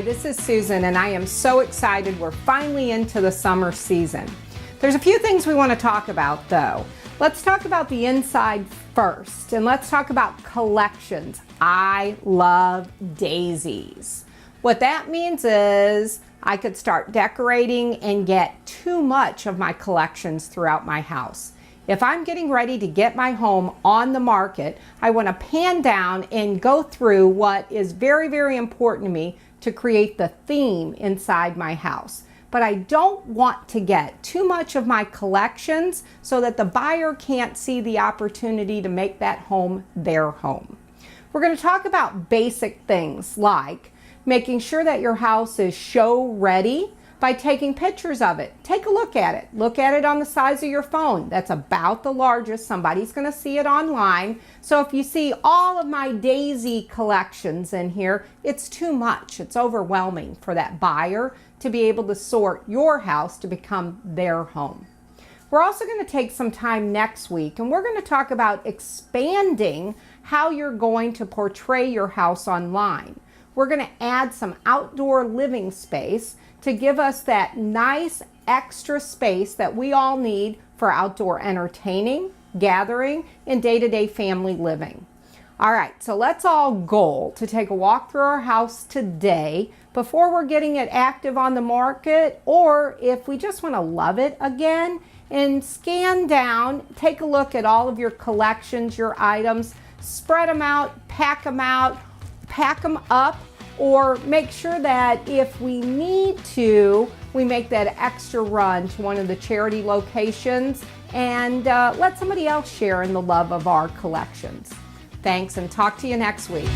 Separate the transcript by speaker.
Speaker 1: this is Susan, and I am so excited we're finally into the summer season. There's a few things we want to talk about though. Let's talk about the inside first, and let's talk about collections. I love daisies. What that means is I could start decorating and get too much of my collections throughout my house. If I'm getting ready to get my home on the market, I want to pan down and go through what is very, very important to me to create the theme inside my house. But I don't want to get too much of my collections so that the buyer can't see the opportunity to make that home their home. We're going to talk about basic things like making sure that your house is show ready by taking pictures of it. Take a look at it. Look at it on the size of your phone. That's about the largest. Somebody's going to see it online. So if you see all of my daisy collections in here, it's too much. It's overwhelming for that buyer to be able to sort your house to become their home. We're also going to take some time next week and we're going to talk about expanding how you're going to portray your house online. We're going to add some outdoor living space to give us that nice extra space that we all need for outdoor entertaining, gathering, and day-to-day family living. All right, so let's all goal to take a walk through our house today before we're getting it active on the market, or if we just want to love it again, and scan down, take a look at all of your collections, your items, spread them out, pack them up, or make sure that if we need to, we make that extra run to one of the charity locations and let somebody else share in the love of our collections. Thanks, and talk to you next week.